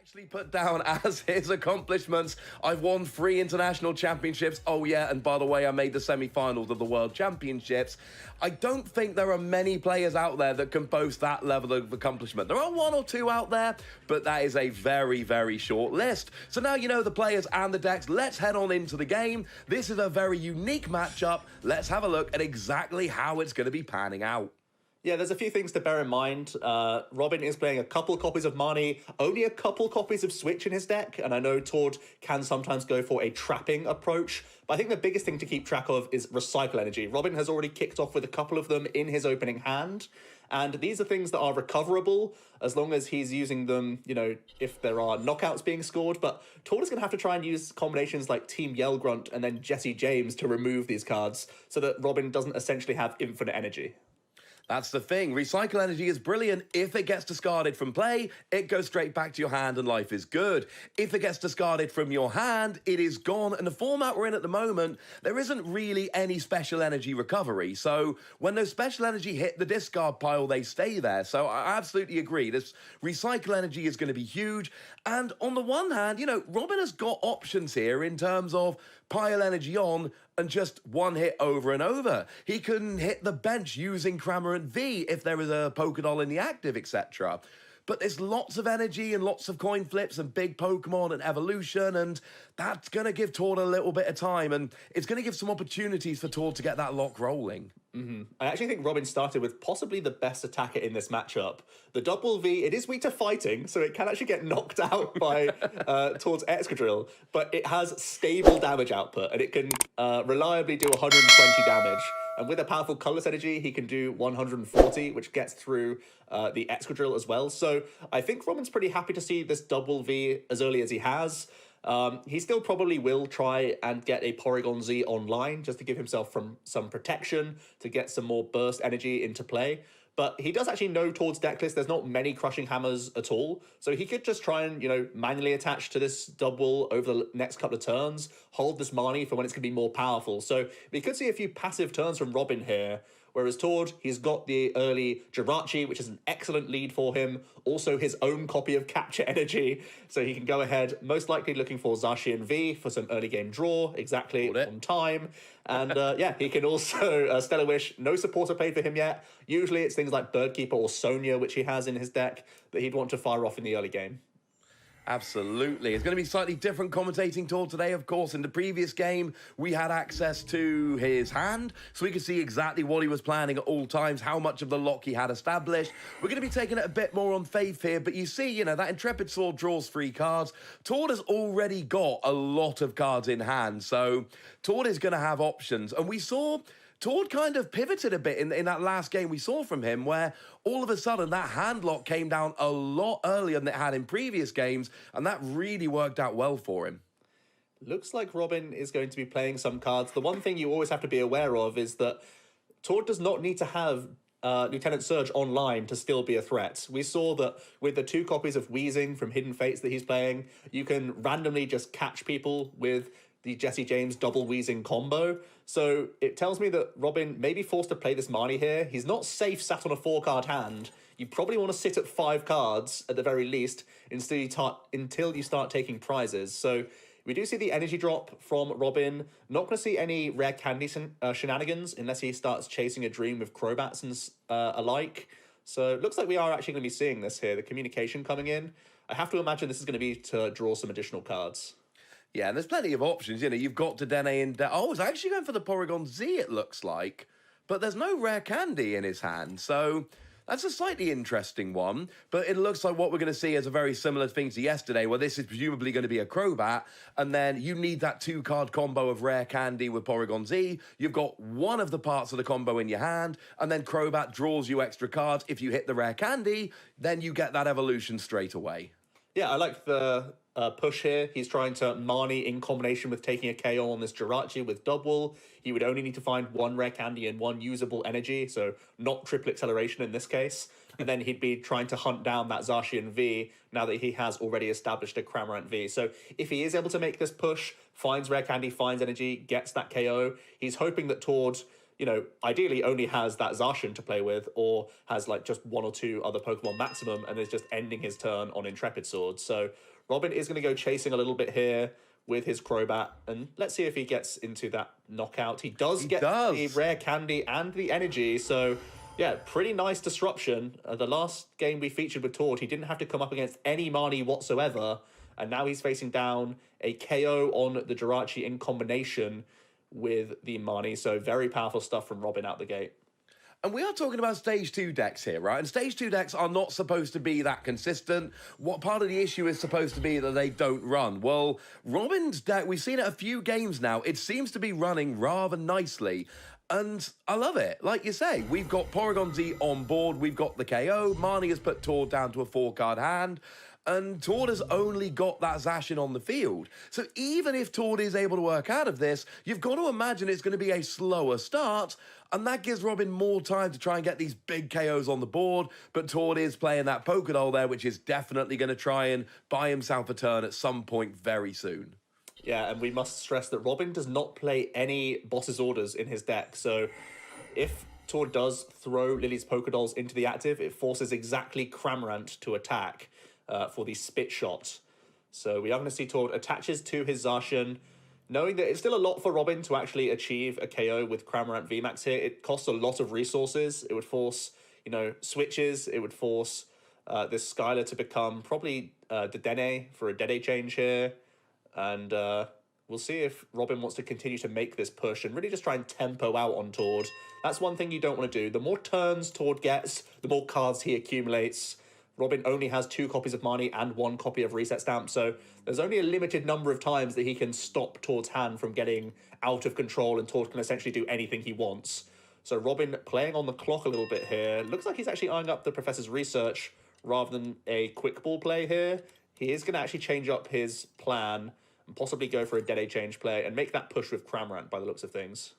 Actually put down as his accomplishments. I've won 3 international championships. Oh yeah, and by the way, I made the semi-finals of the World Championships. I don't think there are many players out there that can boast that level of accomplishment. There are 1 or 2 out there, but that is a very, very short list. So now you know the players and the decks. Let's head on into the game. This is a very unique matchup. Let's have a look at exactly how it's going to be panning out. Yeah, there's a few things to bear in mind. Robin is playing a couple copies of Marnie, only a couple copies of Switch in his deck, and I know Tord can sometimes go for a trapping approach, but I think the biggest thing to keep track of is Recycle Energy. Robin has already kicked off with a couple of them in his opening hand, and these are things that are recoverable as long as he's using them, you know, if there are knockouts being scored, but Tord is going to have to try and use combinations like Team Yell Grunt and then Jesse James to remove these cards so that Robin doesn't essentially have infinite energy. That's the thing. Recycle Energy is brilliant. If it gets discarded from play, it goes straight back to your hand and life is good. If it gets discarded from your hand, it is gone. And the format we're in at the moment, there isn't really any special energy recovery. So when those special energy hit the discard pile, they stay there. So I absolutely agree. This Recycle Energy is going to be huge. And on the one hand, you know, Robin has got options here in terms of pile energy on and just one hit over and over. He can hit the bench using Cramorant V if there is a Pokédoll in the active, etc. But there's lots of energy and lots of coin flips and big Pokemon and evolution, and that's going to give Tord a little bit of time, and it's going to give some opportunities for Tord to get that lock rolling. I actually think Robin started with possibly the best attacker in this matchup. The double V, it is weak to fighting, so it can actually get knocked out by Tord's Excadrill, but it has stable damage output, and it can reliably do 120 damage. And with a powerful Colorless Energy, he can do 140, which gets through the Excadrill as well. So I think Robin's pretty happy to see this double V as early as he has. He still probably will try and get a Porygon Z online just to give himself some protection, to get some more burst energy into play. But he does actually know Tord's deck list. There's not many Crushing Hammers at all. So he could just try and, you know, manually attach to this double over the next couple of turns, hold this Marnie for when it's going to be more powerful. So we could see a few passive turns from Robin here. Whereas Tord, he's got the early Jirachi, which is an excellent lead for him. Also his own copy of Capture Energy. So he can go ahead, most likely looking for Zacian V for some early game draw, exactly on time. And yeah, he can also, Stellar Wish, no supporter played for him yet. Usually it's things like Birdkeeper or Sonia, which he has in his deck, that he'd want to fire off in the early game. Absolutely. It's going to be slightly different commentating tour today, of course. In the previous game, we had access to his hand, so we could see exactly what he was planning at all times, how much of the lock he had established. We're going to be taking it a bit more on faith here, but you see, you know, that Intrepid Sword draws 3 cards. Tord has already got a lot of cards in hand, so Tord is going to have options. And we saw Tord kind of pivoted a bit in that last game we saw from him, where all of a sudden that hand lock came down a lot earlier than it had in previous games, and that really worked out well for him. Looks like Robin is going to be playing some cards. The one thing you always have to be aware of is that Tord does not need to have Lieutenant Surge online to still be a threat. We saw that with the 2 copies of Wheezing from Hidden Fates that he's playing, you can randomly just catch people with the Jesse James double Wheezing combo. So it tells me that Robin may be forced to play this Marnie here. He's not safe sat on a 4-card hand. You probably want to sit at 5 cards at the very least until you start taking prizes. So we do see the energy drop from Robin. Not going to see any rare candy shenanigans unless he starts chasing a dream with Crobats and alike. So it looks like we are actually going to be seeing this here, the communication coming in. I have to imagine this is going to be to draw some additional cards. Yeah, and there's plenty of options. You know, you've got Dedenne and... Oh, it's actually going for the Porygon Z, it looks like. But there's no rare candy in his hand, so that's a slightly interesting one. But it looks like what we're going to see is a very similar thing to yesterday, where this is presumably going to be a Crobat, and then you need that 2-card combo of rare candy with Porygon Z. You've got one of the parts of the combo in your hand, and then Crobat draws you extra cards. If you hit the rare candy, then you get that evolution straight away. Yeah, I like the push here. He's trying to Marnie in combination with taking a KO on this Jirachi with double. He would only need to find 1 rare candy and 1 usable energy, so not triple acceleration in this case. And then he'd be trying to hunt down that Zacian V now that he has already established a Cramorant V. So if he is able to make this push, finds rare candy, finds energy, gets that KO, he's hoping that Tord, ideally only has that Zacian to play with, or has like just one or two other Pokemon maximum, and is just ending his turn on Intrepid Sword. So Robin is going to go chasing a little bit here with his Crobat, and let's see if he gets into that knockout. He does get the rare candy and the energy, so yeah, pretty nice disruption. The last game we featured with Tord, he didn't have to come up against any Marnie whatsoever, and now he's facing down a KO on the Jirachi in combination with the Marnie, so very powerful stuff from Robin out the gate. And we are talking about Stage 2 decks here, right? And Stage 2 decks are not supposed to be that consistent. What part of the issue is supposed to be that they don't run? Well, Robin's deck, we've seen it a few games now. It seems to be running rather nicely. And I love it. Like you say, we've got Porygon Z on board. We've got the KO. Marnie has put Tord down to a 4-card hand. And Tord has only got that Zacian on the field. So even if Tord is able to work out of this, you've got to imagine it's going to be a slower start, and that gives Robin more time to try and get these big KOs on the board, but Tord is playing that Pokédoll there, which is definitely going to try and buy himself a turn at some point very soon. Yeah, and we must stress that Robin does not play any boss's orders in his deck, so if Tord does throw Lily's Pokédolls into the active, it forces exactly Cramorant to attack for the spit shot. So we are going to see Tord attaches to his Zacian, knowing that it's still a lot for Robin to actually achieve a KO with Cramorant VMAX here. It costs a lot of resources. It would force, switches. It would force this Skylar to become probably Dedenne for a Dede change here. And we'll see if Robin wants to continue to make this push and really just try and tempo out on Tord. That's one thing you don't want to do. The more turns Tord gets, the more cards he accumulates. Robin only has 2 copies of Marnie and 1 copy of Reset Stamp, so there's only a limited number of times that he can stop Tord's hand from getting out of control, and Tord can essentially do anything he wants. So Robin playing on the clock a little bit here. Looks like he's actually eyeing up the Professor's Research rather than a quick ball play here. He is going to actually change up his plan and possibly go for a Dede change play and make that push with Cramorant by the looks of things.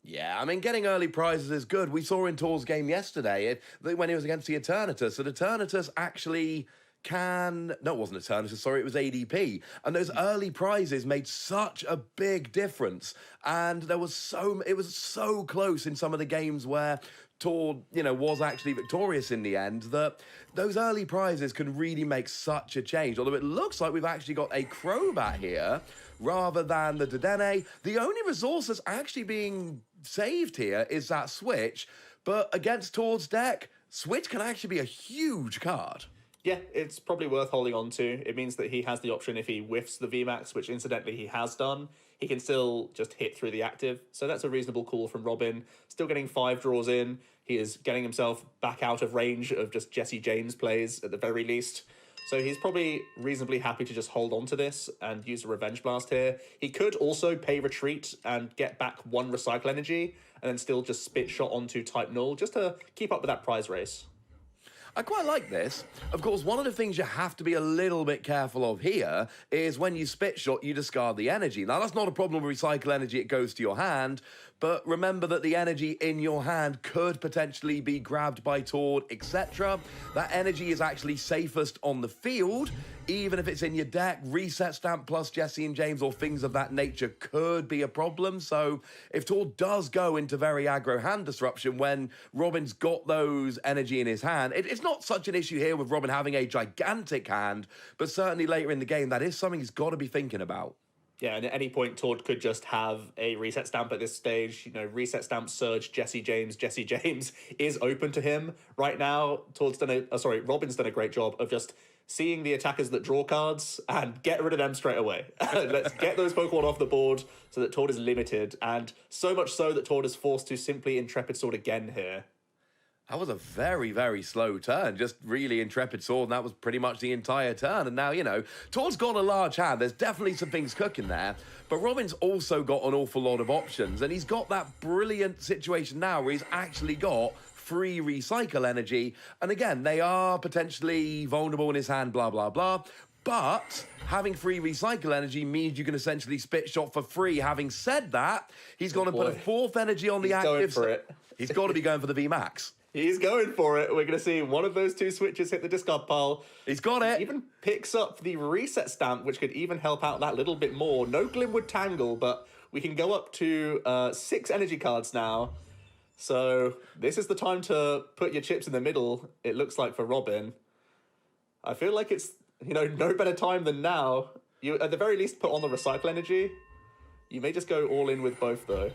Yeah, I mean, getting early prizes is good. We saw in Tord's game yesterday when he was against the Eternatus. So the Eternatus actually can... No, it wasn't Eternatus, sorry, it was ADP. And those early prizes made such a big difference. And it was so close in some of the games where Tord, was actually victorious in the end, that those early prizes can really make such a change. Although it looks like we've actually got a Crobat here rather than the Dedenne. The only resource that's actually being saved here is that Switch, but against Tord's deck, Switch can actually be a huge card. Yeah, it's probably worth holding on to. It means that he has the option if he whiffs the VMAX, which incidentally he has done, he can still just hit through the active. So that's a reasonable call from Robin. Still getting 5 draws in. He is getting himself back out of range of just Jesse James plays at the very least. So he's probably reasonably happy to just hold on to this and use a Revenge Blast here. He could also pay Retreat and get back 1 Recycle Energy and then still just Spit Shot onto Type Null just to keep up with that prize race. I quite like this. Of course, one of the things you have to be a little bit careful of here is when you Spit Shot, you discard the energy. Now, that's not a problem with Recycle Energy, it goes to your hand, but remember that the energy in your hand could potentially be grabbed by Tord, etc. That energy is actually safest on the field. Even if it's in your deck, Reset Stamp plus Jesse and James or things of that nature could be a problem. So if Tord does go into very aggro hand disruption when Robin's got those energy in his hand, it's not such an issue here with Robin having a gigantic hand, but certainly later in the game, that is something he's got to be thinking about. Yeah, and at any point, Tord could just have a Reset Stamp at this stage. Reset Stamp, Surge, Jesse James. Jesse James is open to him right now. Robin's done a great job of just seeing the attackers that draw cards and get rid of them straight away. Let's get those Pokemon off the board so that Tord is limited, and so much so that Tord is forced to simply Intrepid Sword again here. That was a very, very slow turn. Just really Intrepid Sword, and that was pretty much the entire turn. And now, Tord's got a large hand. There's definitely some things cooking there. But Robin's also got an awful lot of options. And he's got that brilliant situation now where he's actually got free recycle energy. And again, they are potentially vulnerable in his hand, blah, blah, blah. But having free recycle energy means you can essentially Spit Shot for free. Having said that, he's going to put a 4th energy on the active. Going for it. He's got to be going for the VMAX. He's going for it. We're going to see one of those 2 switches hit the discard pile. He's got it. He even picks up the Reset Stamp, which could even help out that little bit more. No Glimwood Tangle, but we can go up to 6 energy cards now. So this is the time to put your chips in the middle, it looks like, for Robin. I feel like it's, no better time than now. You, at the very least, put on the recycle energy. You may just go all in with both, though.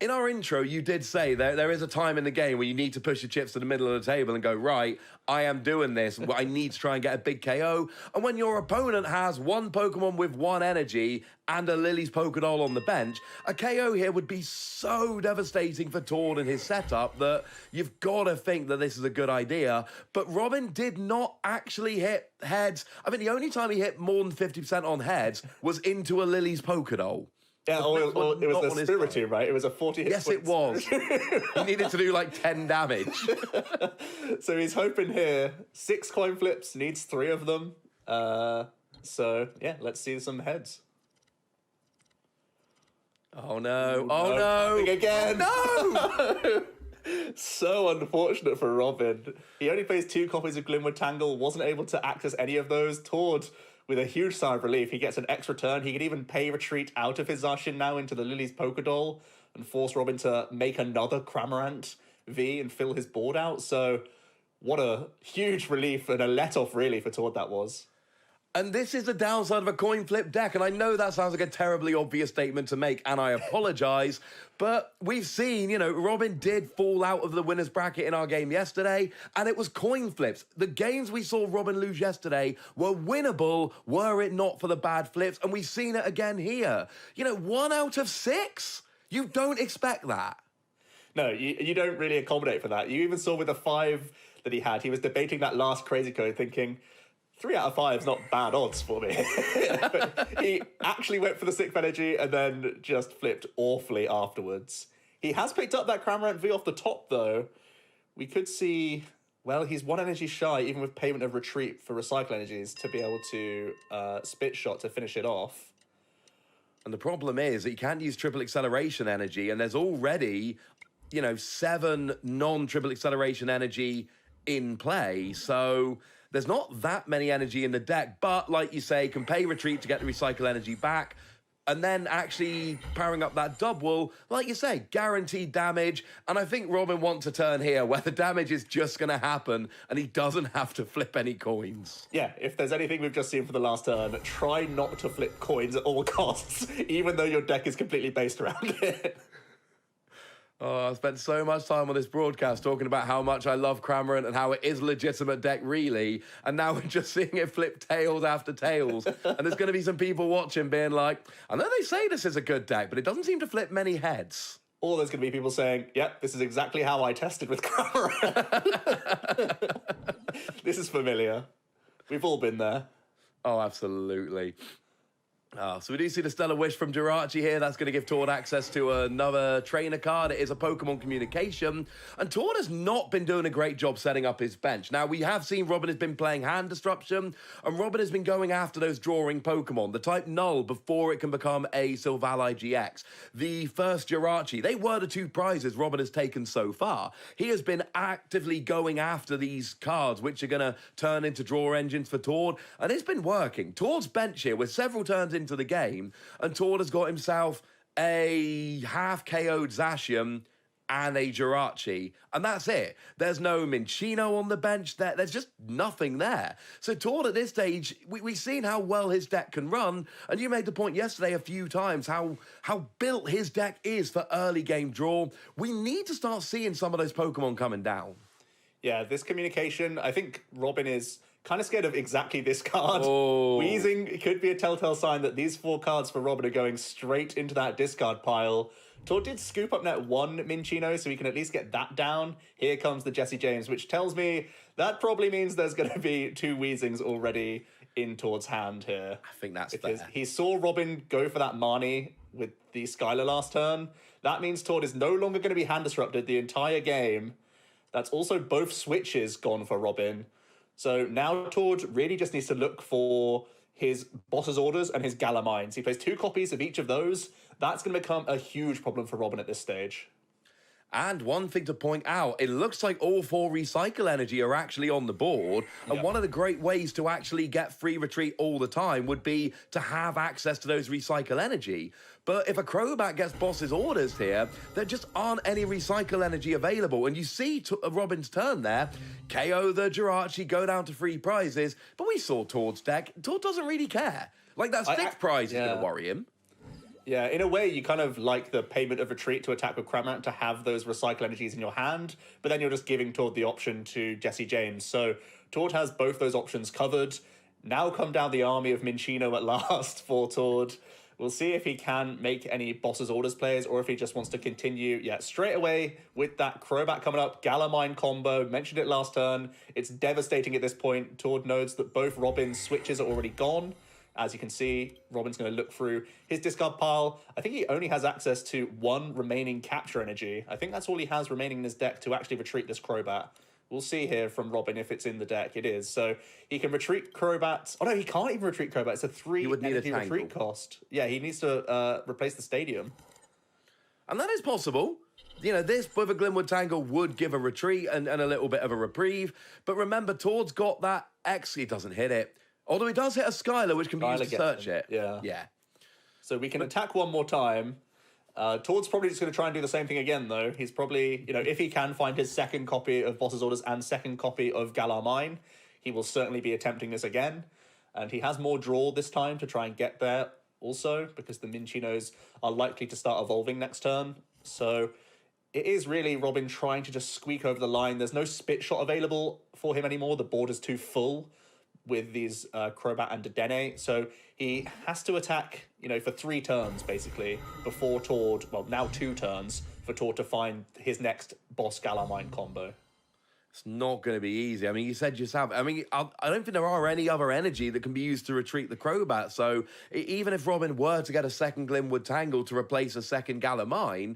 In our intro, you did say there is a time in the game where you need to push your chips to the middle of the table and go, right, I am doing this. I need to try and get a big KO. And when your opponent has one Pokemon with one energy and a Lily's Pokédoll on the bench, a KO here would be so devastating for Tord and his setup that you've got to think that this is a good idea. But Robin did not actually hit heads. I mean, the only time he hit more than 50% on heads was into a Lily's Pokédoll. Yeah, or it was a Spiritomb, right? It was a 40 hit. Yes, it was. He needed to do like 10 damage. So he's hoping here. 6 coin flips, needs 3 of them. So, yeah, let's see some heads. Oh, no. Oh, no. Again. No! So unfortunate for Robin. He only plays 2 copies of Glimwood Tangle, wasn't able to access any of those. Tord, with a huge sigh of relief, he gets an extra turn. He can even pay retreat out of his Zacian now into the Lily's Pokédoll and force Robin to make another Cramorant V and fill his board out. So what a huge relief and a let-off, really, for Tord that was. And this is the downside of a coin flip deck, and I know that sounds like a terribly obvious statement to make, and I apologise, but we've seen, Robin did fall out of the winner's bracket in our game yesterday, and it was coin flips. The games we saw Robin lose yesterday were winnable were it not for the bad flips, and we've seen it again here. 1 out of 6? You don't expect that. No, you don't really accommodate for that. You even saw with the 5 that he was debating that last crazy code, thinking, 3 out of 5 is not bad odds for me. But he actually went for the 6 energy and then just flipped awfully afterwards. He has picked up that Cramorant V off the top, though. We could see, well, he's 1 energy shy, even with payment of retreat for recycle energies, to be able to spit shot to finish it off. And the problem is that you can't use triple acceleration energy, and there's already, 7 non-triple acceleration energy in play, so there's not that many energy in the deck, but like you say, can pay retreat to get the recycle energy back, and then actually powering up that double, like you say, guaranteed damage. And I think Robin wants a turn here where the damage is just going to happen and he doesn't have to flip any coins. Yeah, if there's anything we've just seen for the last turn, try not to flip coins at all costs, even though your deck is completely based around it. Oh, I spent so much time on this broadcast talking about how much I love Cramorant and how it is a legitimate deck, really. And now we're just seeing it flip tails after tails. And there's going to be some people watching being like, I know they say this is a good deck, but it doesn't seem to flip many heads. Or there's going to be people saying, yep, this is exactly how I tested with Cramorant. This is familiar. We've all been there. Oh, absolutely. So we do see the Stellar Wish from Jirachi here. That's going to give Tord access to another trainer card. It is a Pokemon Communication. And Tord has not been doing a great job setting up his bench. Now, we have seen Robin has been playing Hand Disruption, and Robin has been going after those drawing Pokemon, the type Null, before it can become a Silvally GX. The first Jirachi, they were the 2 prizes Robin has taken so far. He has been actively going after these cards, which are going to turn into draw engines for Tord, and it's been working. Tord's bench here, with several turns into the game, and Tord has got himself a half KO'd Zacian and a Jirachi, and that's it. There's no Minccino on the bench. There's just nothing there. So Tord at this stage, we've seen how well his deck can run, and you made the point yesterday a few times how built his deck is for early game draw. We need to start seeing some of those Pokemon coming down. Yeah, this communication, I think Robin is kind of scared of exactly this card. Oh. Wheezing could be a telltale sign that these 4 cards for Robin are going straight into that discard pile. Tord did scoop up net 1 Minccino, so we can at least get that down. Here comes the Jesse James, which tells me that probably means there's going to be 2 Weezings already in Tord's hand here. I think that's because fair. He saw Robin go for that Marnie with the Skylar last turn. That means Tord is no longer going to be hand disrupted the entire game. That's also both switches gone for Robin. So now Tord really just needs to look for his Boss's Orders and his Gala Mines. He plays 2 copies of each of those. That's going to become a huge problem for Robin at this stage. And one thing to point out, it looks like all 4 recycle energy are actually on the board. And one of the great ways to actually get free retreat all the time would be to have access to those recycle energy. But if a Crobat gets boss's orders here, there just aren't any recycle energy available. And you see Robin's turn there, KO the Jirachi, go down to 3 prizes. But we saw Tord's deck. Tord doesn't really care. Like, that 6th prize is going to worry him. Yeah, in a way, you kind of like the payment of retreat to attack with Cramorant to have those recycle energies in your hand, but then you're just giving Tord the option to Jesse James. So Tord has both those options covered. Now come down the army of Minccino at last for Tord. We'll see if he can make any boss's orders plays or if he just wants to continue. Yeah, straight away with that Crobat coming up, Galamine combo, mentioned it last turn. It's devastating at this point. Tord knows that both Robin's switches are already gone. As you can see, Robin's going to look through his discard pile. I think he only has access to 1 remaining capture energy. I think that's all he has remaining in his deck to actually retreat this Crobat. We'll see here from Robin if it's in the deck. It is. So he can retreat Crobat. Oh, no, he can't even retreat Crobat. It's a 3 energy retreat cost. Yeah, he needs to replace the stadium. And that is possible. You know, this with a Glimwood Tangle would give a retreat and a little bit of a reprieve. But remember, Tord's got that X. He doesn't hit it. Although he does hit a Skylar, which can be used to search it. Yeah. So we can attack one more time. Tord's probably just going to try and do the same thing again, though. He's probably, you know, if he can find his 2nd copy of Boss's Orders and 2nd copy of Galar-Mine, he will certainly be attempting this again. And he has more draw this time to try and get there also, because the Mincinos are likely to start evolving next turn. So it is really Robin trying to just squeak over the line. There's no spit shot available for him anymore. The board is too full with these Crobat and Dedenne. So he has to attack, you know, for 3 turns, basically, before Tord, well, now 2 turns, for Tord to find his next boss Galar-Mine combo. It's not going to be easy. I mean, you said yourself, I mean, I don't think there are any other energy that can be used to retreat the Crobat. So even if Robin were to get a 2nd Glimwood Tangle to replace a 2nd Galar-Mine,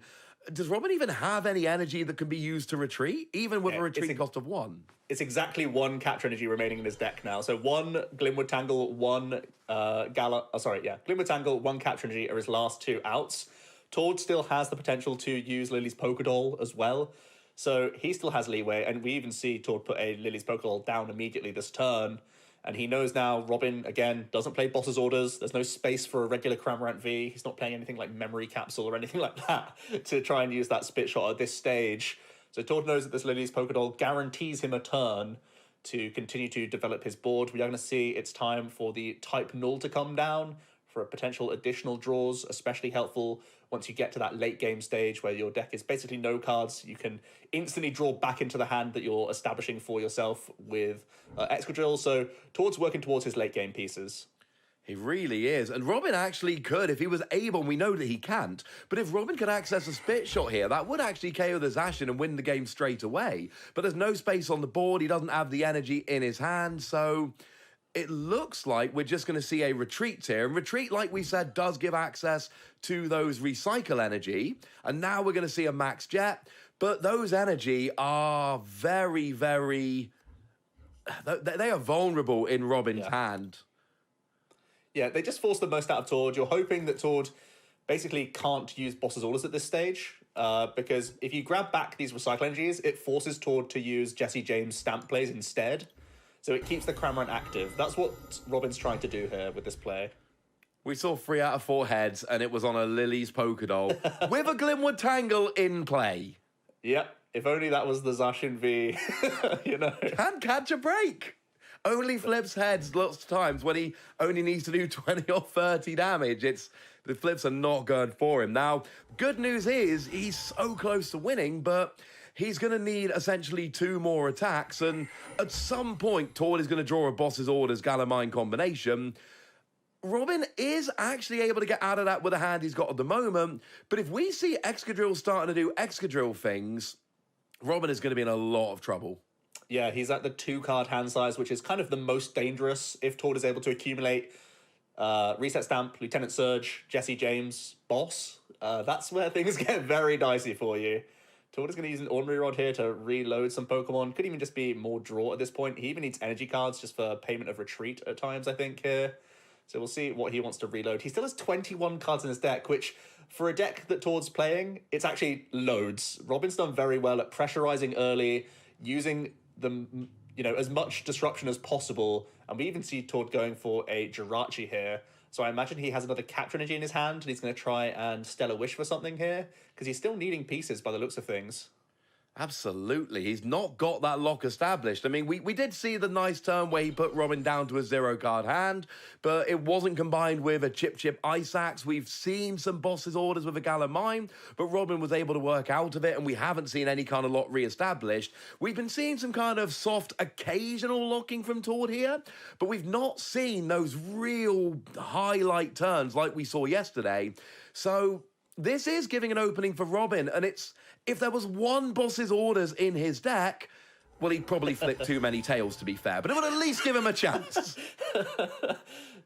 does Robin even have any energy that can be used to retreat, even with a retreat cost of 1? It's exactly 1 capture energy remaining in his deck now. So 1 Glimwood Tangle, 1 Glimwood Tangle, 1 capture energy are his last 2 outs. Tord still has the potential to use Lily's Pokédoll as well. So he still has leeway, and we even see Tord put a Lily's Pokédoll down immediately this turn. And he knows now Robin, again, doesn't play Boss's Orders. There's no space for a regular Cramorant V. He's not playing anything like Memory Capsule or anything like that to try and use that spit shot at this stage. So Tord knows that this Lily's Pokédoll guarantees him a turn to continue to develop his board. We are going to see it's time for the Type Null to come down for potential additional draws, especially helpful once you get to that late game stage where your deck is basically no cards. You can instantly draw back into the hand that you're establishing for yourself with Excadrill. So Tord's working towards his late game pieces. He really is. And Robin actually could, if he was able, and we know that he can't, but if Robin could access a spit shot here, that would actually KO the Zacian and win the game straight away. But there's no space on the board. He doesn't have the energy in his hand. So it looks like we're just going to see a retreat here. And retreat, like we said, does give access to those recycle energy. And now we're going to see a max jet. But those energy are very, very... They are vulnerable in Robin's hand. Yeah, they just force the most out of Tord. You're hoping that Tord basically can't use Boss's Orders at this stage, because if you grab back these recycle energies, it forces Tord to use Jesse James' stamp plays instead. So it keeps the Cramorant active. That's what Robin's trying to do here with this play. We saw 3 out of 4 heads, and it was on a Lily's Pokédoll with a Glimwood Tangle in play. Yep, if only that was the Zacian V, you know. Can't catch a break. Only flips heads lots of times when he only needs to do 20 or 30 damage. The flips are not going for him. Now, good news is he's so close to winning, but he's going to need essentially 2 more attacks. And at some point, Tord is going to draw a Boss's Orders Galar-Mine combination. Robin is actually able to get out of that with the hand he's got at the moment. But if we see Excadrill starting to do Excadrill things, Robin is going to be in a lot of trouble. Yeah, he's at the 2-card hand size, which is kind of the most dangerous if Tord is able to accumulate Reset Stamp, Lieutenant Surge, Jesse James, Boss. That's where things get very dicey for you. Tord is going to use an Ordinary Rod here to reload some Pokemon. Could even just be more draw at this point. He even needs energy cards just for payment of retreat at times, I think, here. So we'll see what he wants to reload. He still has 21 cards in his deck, which for a deck that Tord's playing, it's actually loads. Robin's done very well at pressurizing early, using the as much disruption as possible. And we even see Tord going for a Jirachi here. So I imagine he has another Capture Energy in his hand, and he's going to try and Stellar Wish for something here, because he's still needing pieces by the looks of things. Absolutely. He's not got that lock established. I mean, we did see the nice turn where he put Robin down to a 0-card hand, but it wasn't combined with a Chip Ice Axe. We've seen some boss's orders with a Gala Mine, but Robin was able to work out of it, and we haven't seen any kind of lock re-established. We've been seeing some kind of soft, occasional locking from Tord here, but we've not seen those real highlight turns like we saw yesterday. So this is giving an opening for Robin, and if there was one boss's orders in his deck, well, he'd probably flip too many tails, to be fair, but it would at least give him a chance.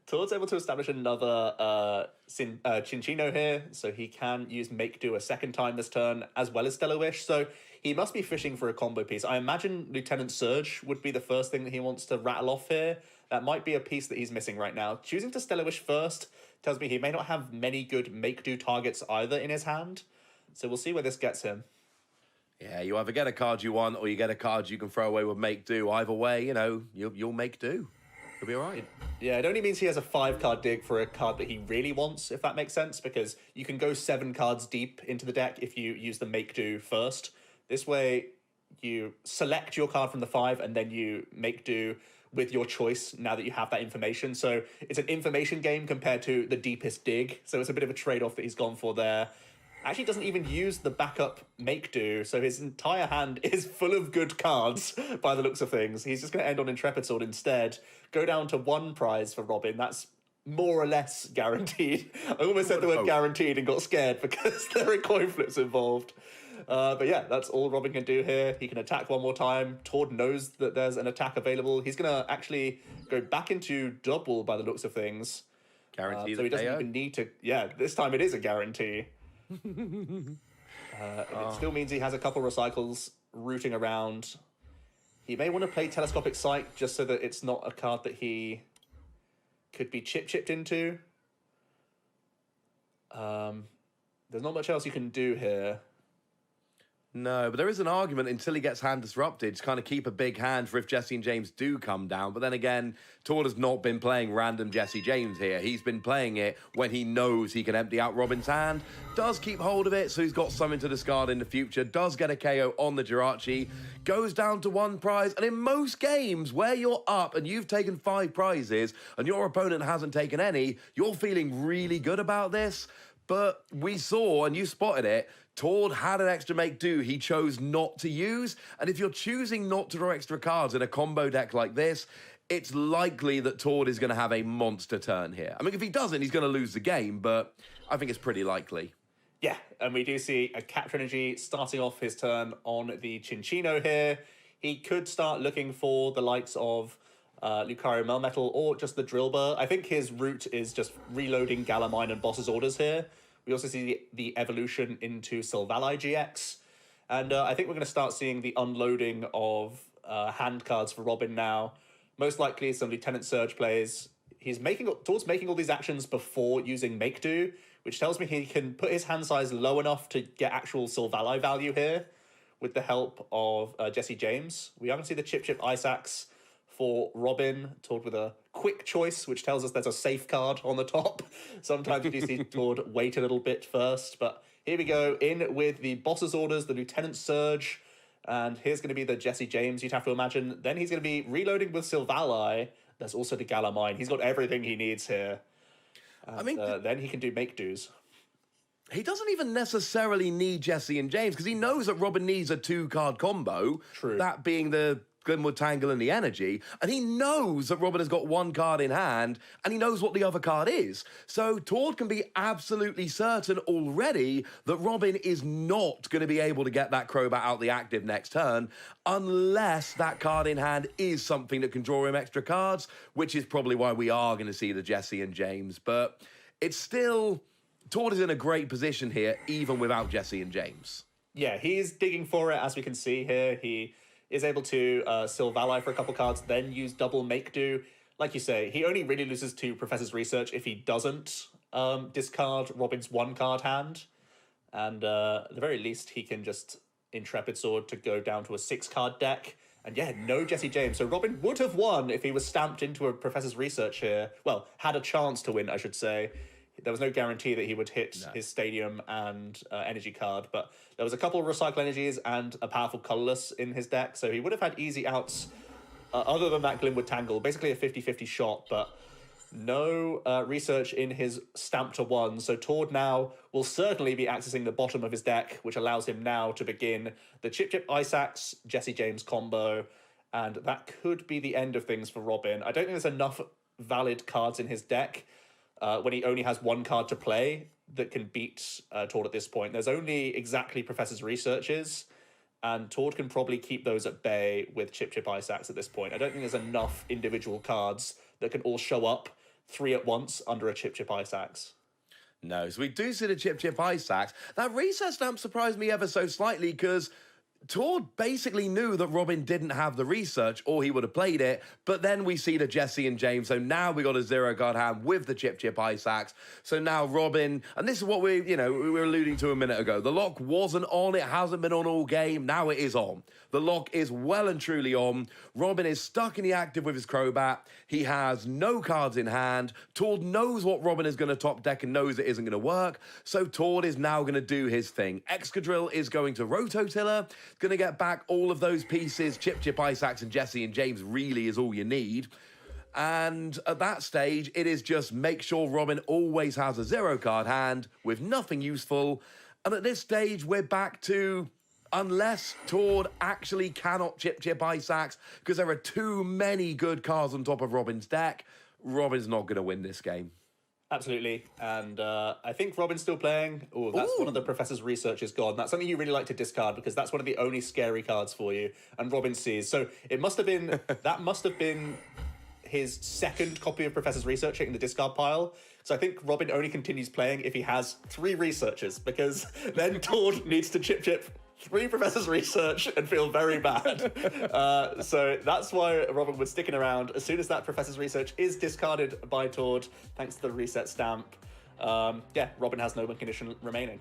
Tord's able to establish another Cinccino here, so he can use Make Do a second time this turn, as well as Stellar Wish, so he must be fishing for a combo piece. I imagine Lieutenant Surge would be the first thing that he wants to rattle off here. That might be a piece that he's missing right now. Choosing to Stellar Wish first tells me he may not have many good Make Do targets either in his hand, so we'll see where this gets him. Yeah, you either get a card you want or you get a card you can throw away with Make Do. Either way, you'll make do. You'll be all right. Yeah, it only means he has a 5-card dig for a card that he really wants, if that makes sense, because you can go 7 cards deep into the deck if you use the Make Do first. This way, you select your card from the 5 and then you Make Do with your choice now that you have that information. So it's an information game compared to the deepest dig. So it's a bit of a trade-off that he's gone for there. Actually doesn't even use the backup Make Do, so his entire hand is full of good cards by the looks of things. He's just going to end on Intrepid Sword instead. Go down to 1 prize for Robin. That's more or less guaranteed. I almost said the word guaranteed and got scared because there are coin flips involved. But yeah, that's all Robin can do here. He can attack one more time. Tord knows that there's an attack available. He's going to actually go back into double by the looks of things. Guarantee so he doesn't even need to... Yeah, this time it is a guarantee. It still means he has a couple recycles rooting around. He may want to play Telescopic Sight just so that it's not a card that he could be chipped into. There's not much else you can do here. No, but there is an argument until he gets hand disrupted to kind of keep a big hand for if Jesse and James do come down. But then again, Tord has not been playing random Jesse James here. He's been playing it when he knows he can empty out Robin's hand. Does keep hold of it, so he's got something to discard in the future. Does get a KO on the Jirachi. Goes down to 1 prize. And in most games where you're up and you've taken 5 prizes and your opponent hasn't taken any, you're feeling really good about this. But we saw, and you spotted it, Tord had an extra Make Do he chose not to use. And if you're choosing not to draw extra cards in a combo deck like this, it's likely that Tord is going to have a monster turn here. I mean, if he doesn't, he's going to lose the game, but I think it's pretty likely. Yeah, and we do see a Capture Energy starting off his turn on the Cinccino here. He could start looking for the likes of Lucario Melmetal or just the Drill Burr. I think his route is just reloading Galamine and Boss's orders here. We also see the evolution into Sylvali GX. And I think we're going to start seeing the unloading of hand cards for Robin now. Most likely some Lieutenant Surge plays. He's Tord's making all these actions before using Make Do, which tells me he can put his hand size low enough to get actual Sylvali value here with the help of Jesse James. We haven't seen the Chip Ice Axe for Robin. Tord with a quick choice, which tells us there's a safe card on the top. Sometimes you do see Tord wait a little bit first, but here we go, in with the Boss's orders, the Lieutenant Surge, and here's going to be the Jesse James, you'd have to imagine. Then he's going to be reloading with Sylvali. There's also the Galamine. He's got everything he needs here. And, I mean, then he can do Make Do's. He doesn't even necessarily need Jesse and James because he knows that Robin needs a 2-card combo. True. That being the Glenwood Tangle and the Energy, and he knows that Robin has got 1 card in hand, and he knows what the other card is. So Tord can be absolutely certain already that Robin is not going to be able to get that Crobat out the active next turn, unless that card in hand is something that can draw him extra cards, which is probably why we are going to see the Jesse and James. But it's still... Tord is in a great position here, even without Jesse and James. Yeah, he's digging for it, as we can see here. He is able to Sylvali for a couple cards, then use double Make Do. like you say, he only really loses to Professor's Research if he doesn't discard Robin's 1-card hand. And at the very least, he can just Intrepid Sword to go down to a 6-card deck. And yeah, no Jesse James. So Robin would have won if he was stamped into a Professor's Research here. Well, had a chance to win, I should say. There was no guarantee that he would hit his Stadium and Energy card, but there was a couple of Recycle Energies and a powerful Colorless in his deck, so he would have had easy outs other than that Glimwood Tangle. Basically a 50-50 shot, but no research in his stamp to 1. So Tord now will certainly be accessing the bottom of his deck, which allows him now to begin the Chip Ice Axe Jesse James combo. And that could be the end of things for Robin. I don't think there's enough valid cards in his deck when he only has 1 card to play that can beat Tord at this point. There's only exactly Professor's Researches, and Tord can probably keep those at bay with Chip Ice Axe at this point. I don't think there's enough individual cards that can all show up 3 at once under a Chip Ice Axe. No, so we do see the Chip Ice Axe. That reset stamp surprised me ever so slightly because Tord basically knew that Robin didn't have the research or he would have played it, but then we see the Jesse and James, so now we got a 0-card hand with the Chip Ice Axe. So now Robin, and this is what we were alluding to a minute ago, the lock wasn't on, it hasn't been on all game, now it is on. The lock is well and truly on. Robin is stuck in the active with his Crobat. He has no cards in hand. Tord knows what Robin is going to top deck and knows it isn't going to work. So Tord is now going to do his thing. Excadrill is going to Rototiller. Going to get back all of those pieces. Chip Ice Axe and Jesse and James really is all you need. And at that stage, it is just make sure Robin always has a 0-card hand with nothing useful. And at this stage, we're back to, unless Tord actually cannot Chip Ice Axe, because there are too many good cards on top of Robin's deck, Robin's not going to win this game. Absolutely. And I think Robin's still playing. Oh, that's one of the Professor's Researches gone. That's something you really like to discard because that's one of the only scary cards for you. And Robin sees. So it must have been, that must have been his second copy of Professor's Research in the discard pile. So I think Robin only continues playing if he has 3 researches, because then Tord needs to chip 3 Professor's Research and feel very bad. So that's why Robin was sticking around. As soon as that Professor's Research is discarded by Tord, thanks to the reset stamp, Robin has no win condition remaining.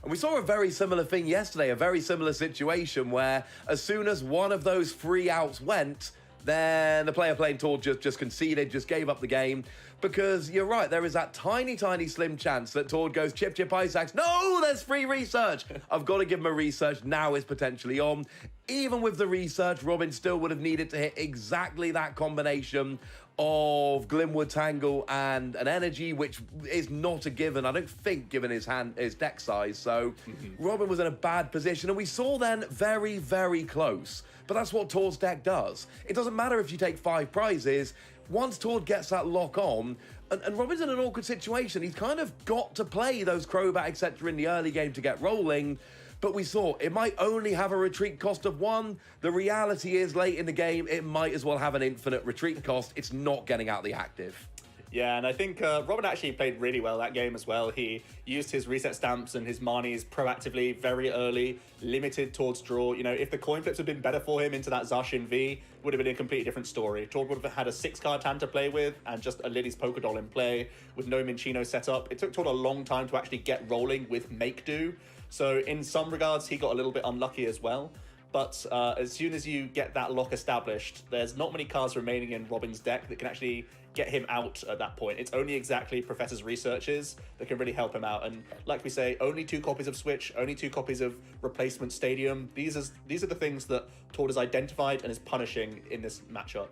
And we saw a very similar thing yesterday, a very similar situation where as soon as one of those 3 outs went, then the player playing Tord just conceded, just gave up the game. Because you're right, there is that tiny slim chance that Tord goes Chip Ice Axe. No, there's free research. I've got to give him a research. Now it's potentially on. Even with the research, Robin still would have needed to hit exactly that combination of Glimwood Tangle and an Energy, which is not a given, I don't think, given his deck size. So Robin was in a bad position, and we saw then very close. But that's what Tord's deck does. It doesn't matter if you take 5 prizes. Once Tord gets that lock on, and Robin's in an awkward situation, he's kind of got to play those Crobat, etc. in the early game to get rolling. But we saw it might only have a retreat cost of 1. The reality is late in the game, it might as well have an infinite retreat cost. It's not getting out the active. Yeah, and I think Robin actually played really well that game as well. He used his reset stamps and his Marnies proactively very early, limited Tord's draw. You know, if the coin flips had been better for him into that Zacian V, it would have been a completely different story. Tord would have had a 6-card hand to play with and just a Lily's Pokédoll in play with no Minccino set up. It took Tord a long time to actually get rolling with Make Do. So in some regards, he got a little bit unlucky as well. But as soon as you get that lock established, there's not many cards remaining in Robin's deck that can actually get him out at that point. It's only exactly Professor's Researches that can really help him out. And like we say, only 2 copies of Switch, only 2 copies of Replacement Stadium. These are the things that Tord has identified and is punishing in this matchup.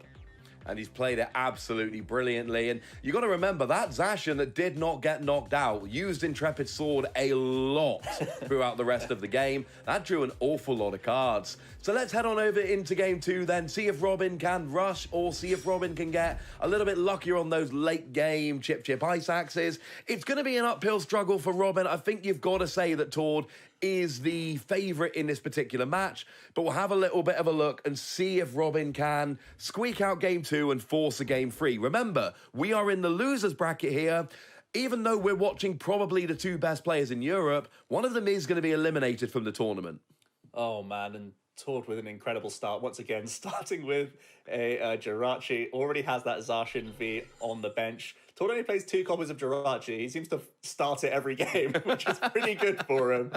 And he's played it absolutely brilliantly. And you got to remember, that Zacian that did not get knocked out used Intrepid Sword a lot throughout the rest of the game. That drew an awful lot of cards. So let's head on over into game 2 then, see if Robin can rush or see if Robin can get a little bit luckier on those late game Chip Ice Axes. It's going to be an uphill struggle for Robin. I think you've got to say that Tord is the favourite in this particular match, but we'll have a little bit of a look and see if Robin can squeak out game 2 and force a game 3. Remember, we are in the losers bracket here. Even though we're watching probably the 2 best players in Europe, one of them is going to be eliminated from the tournament. Oh man, and Tord with an incredible start. Once again, starting with a Jirachi. Already has that Zacian V on the bench. Tord only plays 2 copies of Jirachi. He seems to start it every game, which is pretty good for him.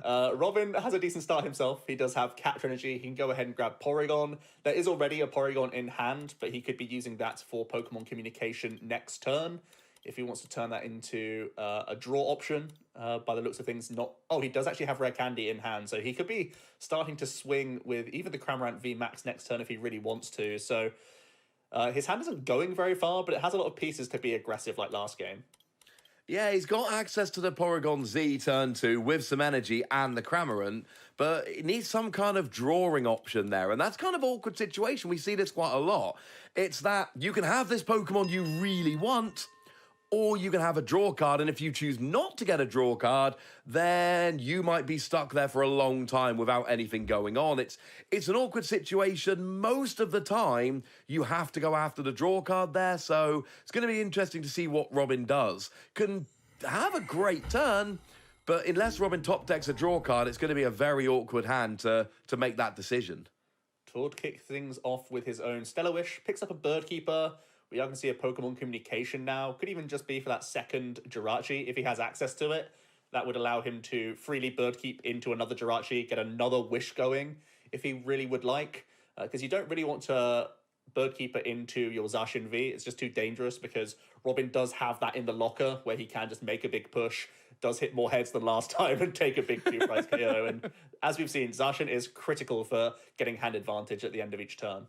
Robin has a decent start himself. He does have Capture Energy. He can go ahead and grab Porygon. There is already a Porygon in hand, but he could be using that for Pokemon Communication next turn. If he wants to turn that into a draw option, by the looks of things, not... Oh, he does actually have Rare Candy in hand, so he could be starting to swing with even the Cramorant V Max next turn if he really wants to. So his hand isn't going very far, but it has a lot of pieces to be aggressive like last game. Yeah, he's got access to the Porygon Z turn 2 with some energy and the Cramorant, but it needs some kind of drawing option there, and that's kind of an awkward situation. We see this quite a lot. It's that you can have this Pokemon you really want, or you can have a draw card, and if you choose not to get a draw card, then you might be stuck there for a long time without anything going on. It's an awkward situation. Most of the time, you have to go after the draw card there, so it's going to be interesting to see what Robin does. Can have a great turn, but unless Robin top decks a draw card, it's going to be a very awkward hand to make that decision. Tord kicks things off with his own Stellar Wish, picks up a Bird Keeper. We are going to see a Pokemon Communication now. Could even just be for that second Jirachi if he has access to it. That would allow him to freely Bird Keep into another Jirachi, get another Wish going if he really would like. Because you don't really want to Bird Keeper into your Zacian V. It's just too dangerous because Robin does have that in the locker where he can just make a big push, does hit more heads than last time and take a big 2-prize KO. And as we've seen, Zacian is critical for getting hand advantage at the end of each turn.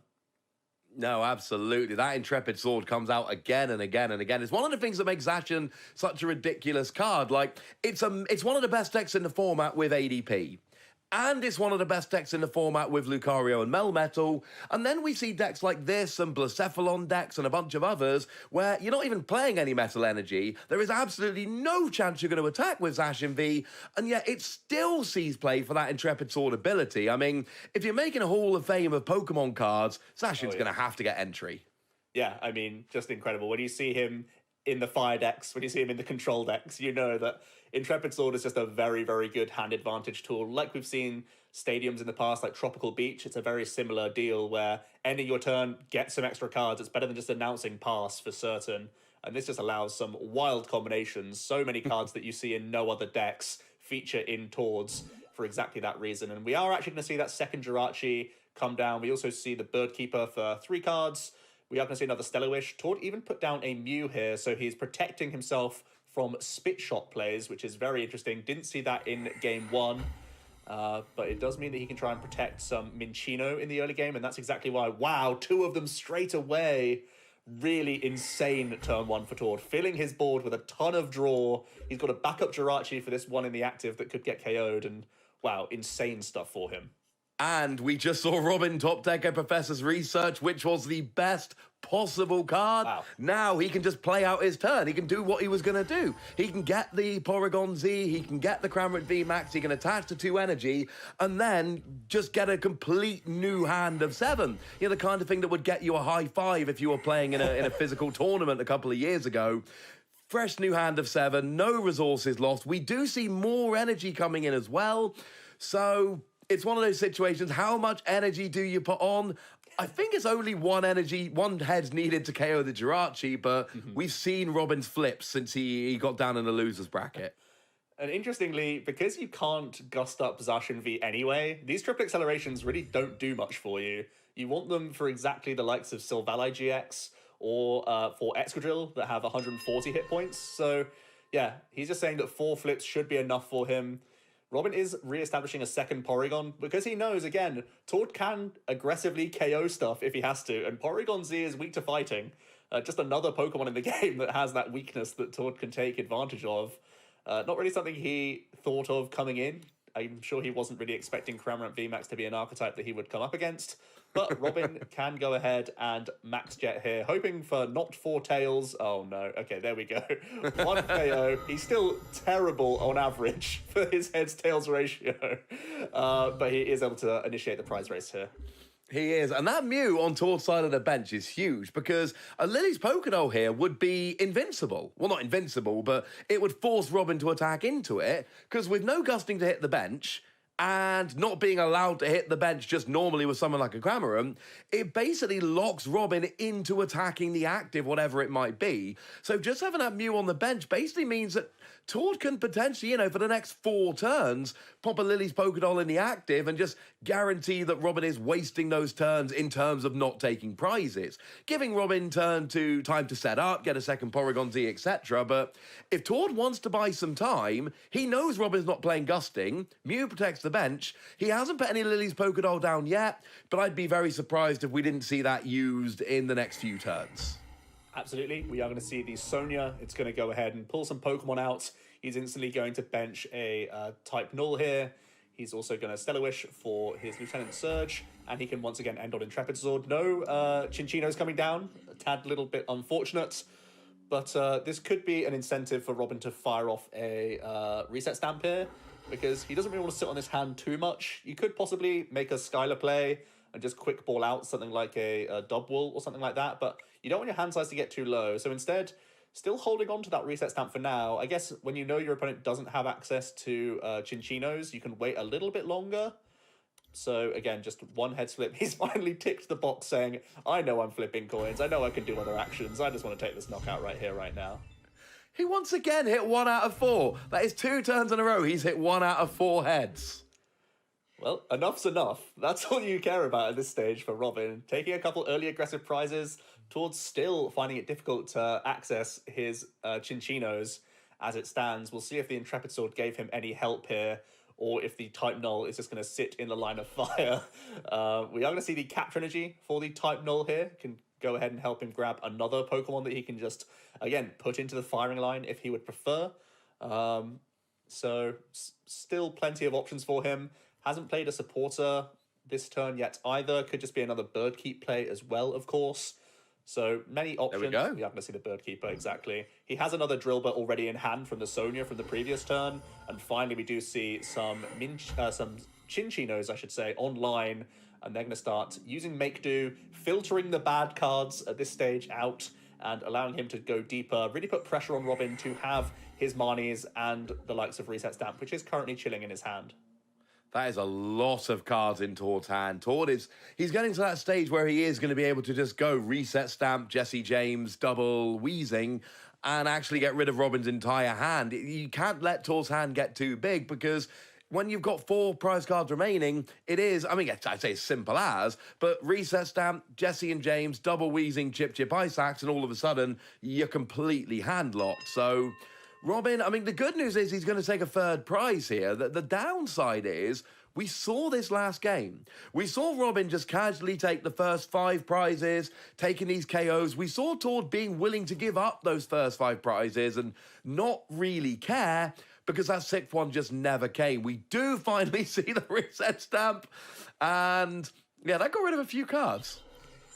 No, absolutely. That Intrepid Sword comes out again and again and again. It's one of the things that makes Zacian such a ridiculous card. Like, it's one of the best decks in the format with ADP. And it's one of the best decks in the format with Lucario and Melmetal. And then we see decks like this and Blacephalon decks and a bunch of others where you're not even playing any Metal Energy. There is absolutely no chance you're going to attack with Zacian V, and yet it still sees play for that Intrepid Sword ability. I mean, if you're making a Hall of Fame of Pokemon cards, Zacian's going to have to get entry. Yeah, I mean, just incredible. When you see him in the Fire decks, when you see him in the Control decks, you know that Intrepid Sword is just a very, very good hand advantage tool. Like we've seen stadiums in the past, like Tropical Beach, it's a very similar deal where ending your turn, get some extra cards. It's better than just announcing pass for certain. And this just allows some wild combinations. So many cards that you see in no other decks feature in Tords for exactly that reason. And we are actually going to see that second Jirachi come down. We also see the Bird Keeper for 3 cards. We are going to see another Stellar Wish. Tord even put down a Mew here, so he's protecting himself from Spit Shot plays, which is very interesting. Didn't see that in game 1, but it does mean that he can try and protect some Minccino in the early game, and that's exactly why. Wow, 2 of them straight away. Really insane turn 1 for Tord, filling his board with a ton of draw. He's got a backup Jirachi for this one in the active that could get KO'd, and wow, insane stuff for him. And we just saw Robin top deck a Professor's Research, which was the best possible card. Wow. Now he can just play out his turn. He can do what he was going to do. He can get the Porygon Z, he can get the Cramorant V Max, he can attach to 2 energy, and then just get a complete new hand of 7. You know, the kind of thing that would get you a high 5 if you were playing in a physical tournament a couple of years ago. Fresh new hand of 7, no resources lost. We do see more energy coming in as well. So it's one of those situations, how much energy do you put on? I think it's only 1 head's needed to KO the Jirachi, but we've seen Robin's flips since he got down in the loser's bracket. And interestingly, because you can't gust up Zacian V anyway, these triple accelerations really don't do much for you. You want them for exactly the likes of Silvally GX or for Excadrill that have 140 hit points. So yeah, he's just saying that 4 flips should be enough for him. Robin is re-establishing a second Porygon because he knows, again, Tord can aggressively KO stuff if he has to, and Porygon Z is weak to fighting. Just another Pokemon in the game that has that weakness that Tord can take advantage of. Not really something he thought of coming in. I'm sure he wasn't really expecting Cramorant VMAX to be an archetype that he would come up against. But Robin can go ahead and max jet here, hoping for not 4 tails. Oh no, okay, there we go. 1 KO. He's still terrible on average for his heads tails ratio. But he is able to initiate the prize race here. He is, and that Mew on Tord's side of the bench is huge because a Lily's Pokédoll here would be invincible. Well, not invincible, but it would force Robin to attack into it because with no gusting to hit the bench, and not being allowed to hit the bench just normally with someone like a Cramorant, it basically locks Robin into attacking the active, whatever it might be. So just having that Mew on the bench basically means that Tord can potentially, for the next 4 turns, pop a Lily's Pokédoll in the active and just guarantee that Robin is wasting those turns in terms of not taking prizes, giving Robin time to set up, get a second Porygon Z, etc. But if Tord wants to buy some time, he knows Robin's not playing Gusting. Mew protects the bench. He hasn't put any Lily's Pokédoll down yet, but I'd be very surprised if we didn't see that used in the next few turns. Absolutely. We are going to see the Sonia. It's going to go ahead and pull some Pokemon out. He's instantly going to bench a type Null here. He's also going to Stellar Wish for his Lieutenant Surge, and he can once again end on Intrepid Sword. No Chinchino's coming down. A tad little bit unfortunate, but this could be an incentive for Robin to fire off a Reset Stamp here, because he doesn't really want to sit on his hand too much. You could possibly make a Skylar play and just quick ball out something like a Dubwool or something like that, but you don't want your hand size to get too low. So instead, still holding on to that Reset Stamp for now. I guess when you know your opponent doesn't have access to Chinchinos, you can wait a little bit longer. So again, just one head flip. He's finally ticked the box saying, I know I'm flipping coins. I know I can do other actions. I just want to take this knockout right here, right now. He once again hit 1 out of 4. That is 2 turns in a row. He's hit 1 out of 4 heads. Well, enough's enough. That's all you care about at this stage for Robin. Taking a couple early aggressive prizes, towards still finding it difficult to access his Chinchinos as it stands. We'll see if the Intrepid Sword gave him any help here, or if the Type Null is just going to sit in the line of fire. We are going to see the Capture Energy for the Type Null here. Can go ahead and help him grab another Pokemon that he can just, again, put into the firing line if he would prefer. So still plenty of options for him. Hasn't played a supporter this turn yet either. Could just be another Bird Keep play as well, of course. So many options. There we go. We are going to see the Bird Keeper, exactly. He has another Drillbur already in hand from the Sonia from the previous turn. And finally, we do see some Chinchinos, I should say, online. And they're going to start using Make Do, filtering the bad cards at this stage out, and allowing him to go deeper, really put pressure on Robin to have his Marnies and the likes of Reset Stamp, which is currently chilling in his hand. That is a lot of cards in Tord's hand. He's getting to that stage where he is going to be able to just go Reset Stamp, Jesse James, double Weezing, and actually get rid of Robin's entire hand. You can't let Tord's hand get too big, because when you've got 4 prize cards remaining, it is, I'd say as simple as, but Reset Stamp, Jesse and James, double Weezing, Chip Ice Axe, and all of a sudden, you're completely hand-locked. So Robin, the good news is he's going to take a 3rd prize here. The downside is, we saw this last game. We saw Robin just casually take the first 5 prizes, taking these KOs. We saw Tord being willing to give up those first 5 prizes and not really care, because that 6th one just never came. We do finally see the Reset Stamp, and yeah, that got rid of a few cards.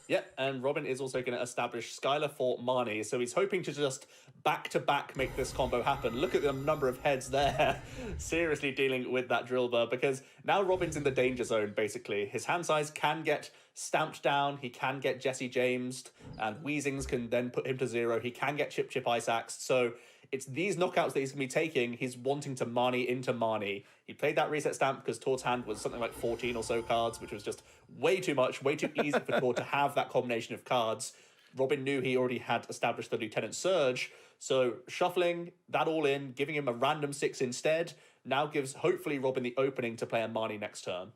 Yep, and Robin is also going to establish Skylar for Marnie, so he's hoping to just back-to-back make this combo happen. Look at the number of heads there. Seriously dealing with that Drillbur, because now Robin's in the danger zone, basically. His hand size can get stamped down, he can get Jesse Jamesed, and Weezings can then put him to 0. He can get Chip Ice Axed, so it's these knockouts that he's going to be taking. He's wanting to Marnie into Marnie. He played that Reset Stamp because Tord's hand was something like 14 or so cards, which was just way too much, way too easy for Tord to have that combination of cards. Robin knew he already had established the Lieutenant Surge, so shuffling that all in, giving him a random 6 instead, now gives hopefully Robin the opening to play a Marnie next turn.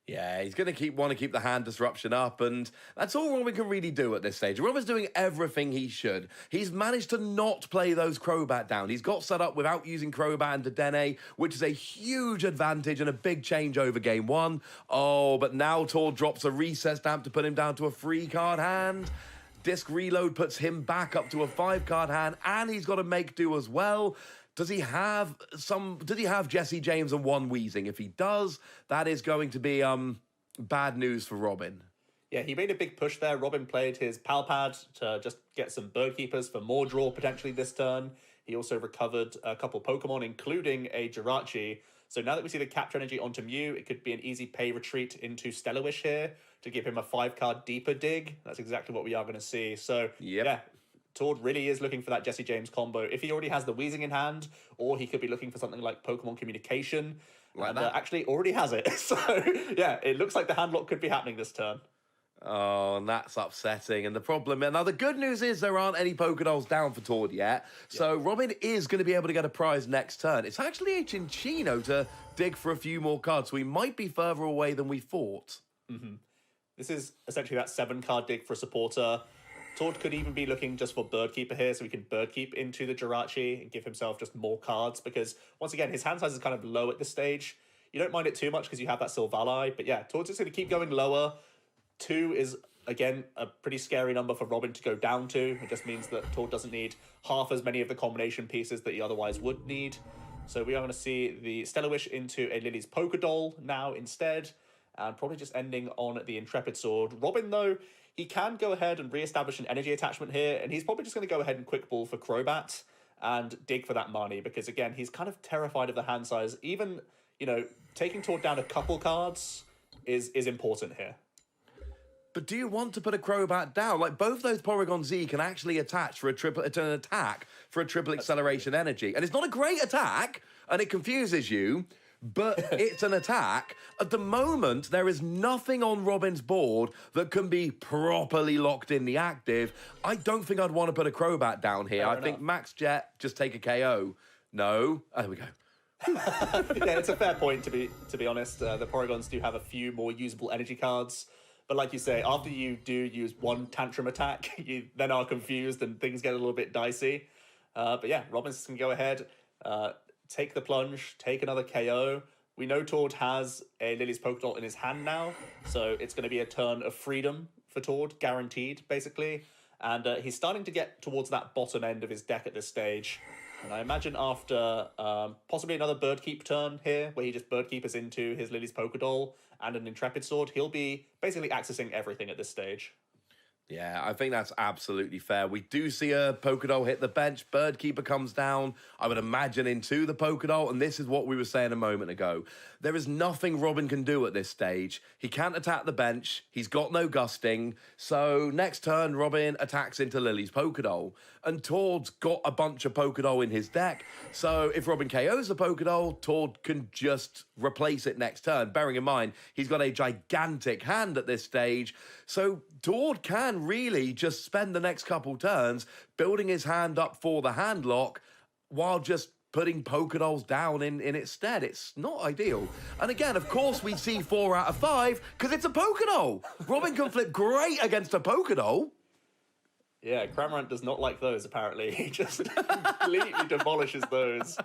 Yeah, he's going to want to keep the hand disruption up, and that's all Robin can really do at this stage. Robin's doing everything he should. He's managed to not play those Crobat down. He's got set up without using Crobat and Dedenne, which is a huge advantage and a big change over game 1. Oh, but now Tord drops a Reset Stamp to put him down to a 3-card hand. Disc Reload puts him back up to a 5-card hand, and he's got to Make Do as well. Does he have Jesse James and 1 Weezing? If he does, that is going to be bad news for Robin. Yeah, he made a big push there. Robin played his Pal Pad to just get some Bird Keepers for more draw potentially this turn. He also recovered a couple Pokemon, including a Jirachi. So now that we see the Capture Energy onto Mew, it could be an easy pay retreat into Stellar Wish here to give him a 5-card deeper dig. That's exactly what we are going to see. So, yeah, Tord really is looking for that Jesse James combo. If he already has the Weezing in hand, or he could be looking for something like Pokemon Communication. Like and that. actually already has it. So yeah, it looks like the handlock could be happening this turn. Oh, and that's upsetting. And the problem, now the good news is there aren't any Pokédolls down for Tord yet. So Robin is going to be able to get a prize next turn. It's actually a Cinccino to dig for a few more cards. So we might be further away than we thought. This is essentially that 7-card dig for a supporter. Tord could even be looking just for Birdkeeper here, so he can Birdkeep into the Jirachi and give himself just more cards, because once again, his hand size is kind of low at this stage. You don't mind it too much because you have that Silvally, but yeah, Tord's just going to keep going lower. 2 is, again, a pretty scary number for Robin to go down to. It just means that Tord doesn't need half as many of the combination pieces that he otherwise would need. So we are going to see the Stellar Wish into a Lily's Pokédoll now instead, and probably just ending on the Intrepid Sword. Robin, though, he can go ahead and re-establish an energy attachment here, and he's probably just going to go ahead and Quick Ball for Crobat and dig for that money, because, again, he's kind of terrified of the hand size. Even, you know, taking Tord down a couple cards is important here. But do you want to put a Crobat down? Like, both those Porygon Z can actually attach for a triple, it's an attack for a triple acceleration energy. And it's not a great attack, and it confuses you, but it's an attack. At the moment, there is nothing on Robin's board that can be properly locked in the active. I don't think I'd want to put a Crobat down here. I think Max Jet, just take a KO. No. Oh, there we go. Yeah, it's a fair point, to be honest. The Porygons do have a few more usable energy cards. But like you say, after you do use one Tantrum attack, you then are confused and things get a little bit dicey. But yeah, Robin's can go ahead, take the plunge, take another KO. We know Tord has a Lily's Pokédoll in his hand now, so it's going to be a turn of freedom for Tord, guaranteed, basically. And he's starting to get towards that bottom end of his deck at this stage. And I imagine after possibly another Birdkeep turn here, where he just Birdkeepers into his Lily's Pokédoll and an Intrepid Sword, he'll be basically accessing everything at this stage. Yeah, I think that's absolutely fair. We do see a Pokédoll hit the bench. Birdkeeper comes down, I would imagine, into the Pokédoll. And this is what we were saying a moment ago. There is nothing Robin can do at this stage. He can't attack the bench. He's got no gusting. So next turn, Robin attacks into Lily's Pokédoll. And Tord's got a bunch of Pokédoll in his deck. So if Robin KOs the Pokédoll, Tord can just replace it next turn. Bearing in mind, he's got a gigantic hand at this stage. So Tord can really just spend the next couple turns building his hand up for the hand lock while just putting Pokédolls down in its stead. It's not ideal. And again, of course, we see 4 out of 5 because it's a Pokédoll. Robin can flip great against a Pokédoll. Yeah, Cramorant does not like those, apparently. He just completely demolishes those.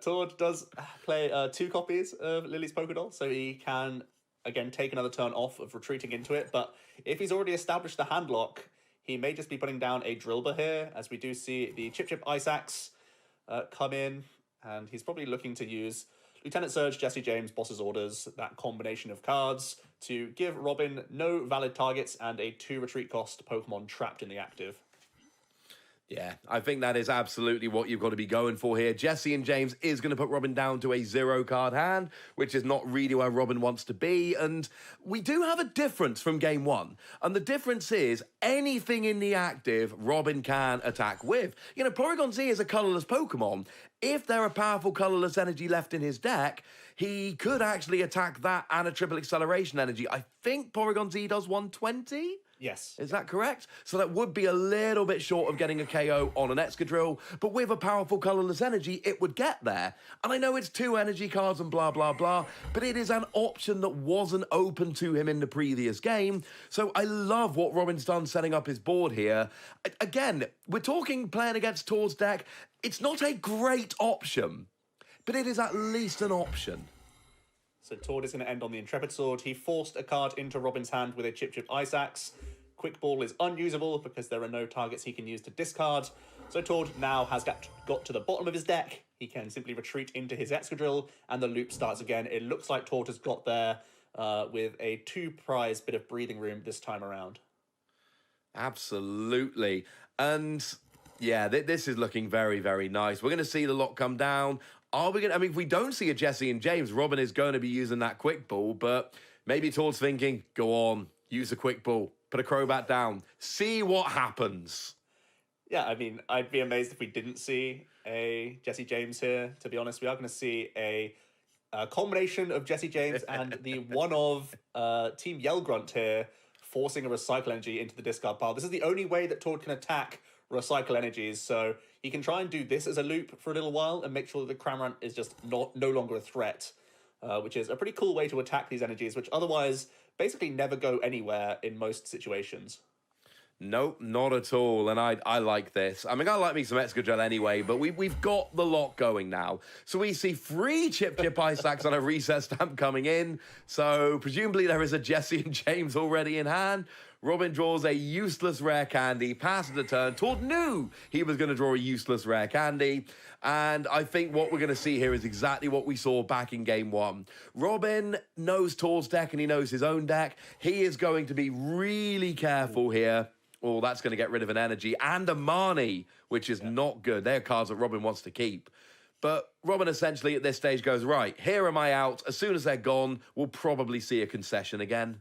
Tord does play 2 copies of Lily's Pokédoll, so he can, again, take another turn off of retreating into it. But if he's already established the hand lock, he may just be putting down a Drillbur here, as we do see the Chip Ice Axe come in, and he's probably looking to use Lieutenant Surge, Jesse James, Boss's Orders, that combination of cards, to give Robin no valid targets and a 2 retreat cost Pokemon trapped in the active. Yeah, I think that is absolutely what you've got to be going for here. Jesse and James is going to put Robin down to a 0-card hand, which is not really where Robin wants to be. And we do have a difference from game 1. And the difference is anything in the active, Robin can attack with. You know, Porygon Z is a colorless Pokemon. If there are powerful colorless energy left in his deck, he could actually attack that and a triple acceleration energy. I think Porygon Z does 120? Yes. Is that correct? So that would be a little bit short of getting a KO on an Excadrill, but with a powerful colorless energy, it would get there. And I know it's 2 energy cards and blah, blah, blah, but it is an option that wasn't open to him in the previous game. So I love what Robin's done setting up his board here. Again, we're talking playing against Tord's deck. It's not a great option, but it is at least an option. So Tord is going to end on the Intrepid Sword. He forced a card into Robin's hand with a Chip Ice Axe. Quick Ball is unusable because there are no targets he can use to discard. So Tord now has got to the bottom of his deck. He can simply retreat into his Excadrill, and the loop starts again. It looks like Tord has got there with a 2-prize bit of breathing room this time around. Absolutely. And yeah, this is looking very, very nice. We're going to see the lock come down. Are we going to, I mean, if we don't see a Jesse and James, Robin is going to be using that Quick Ball, but maybe Tord's thinking, go on, use a Quick Ball, put a Crobat down, see what happens. Yeah, I mean, I'd be amazed if we didn't see a Jesse James here, to be honest. We are going to see a A combination of Jesse James and the one of Team Yell Grunt here, forcing a Recycle Energy into the discard pile. This is the only way that Tord can attack Recycle Energies, so he can try and do this as a loop for a little while and make sure that the Cramorant is just no longer a threat, which is a pretty cool way to attack these energies, which otherwise basically never go anywhere in most situations. Nope, not at all, and I like this. I mean, I like me some Excadrill anyway, but we've got the lot going now. So we see 3 Chip Ice Sacks on a reset stamp coming in, so presumably there is a Jesse and James already in hand. Robin draws a useless rare candy, passes the turn. Tord knew he was going to draw a useless rare candy, and I think what we're going to see here is exactly what we saw back in game 1. Robin knows Tord's deck and he knows his own deck. He is going to be really careful here. Oh, that's going to get rid of an energy and a Marnie, which is not good. They're cards that Robin wants to keep. But Robin essentially at this stage goes, right, here am I out. As soon as they're gone, we'll probably see a concession again.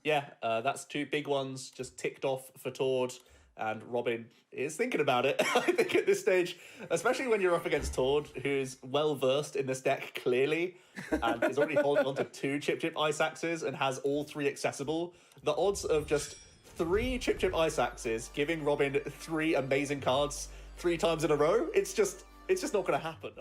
Yeah, that's 2 big ones just ticked off for Tord, and Robin is thinking about it, I think, at this stage, especially when you're up against Tord, who's well-versed in this deck, clearly, and is already holding on to 2 Chip Ice Axes and has all 3 accessible. The odds of just 3 Chip Ice Axes giving Robin 3 amazing cards 3 times in a row, it's just not going to happen.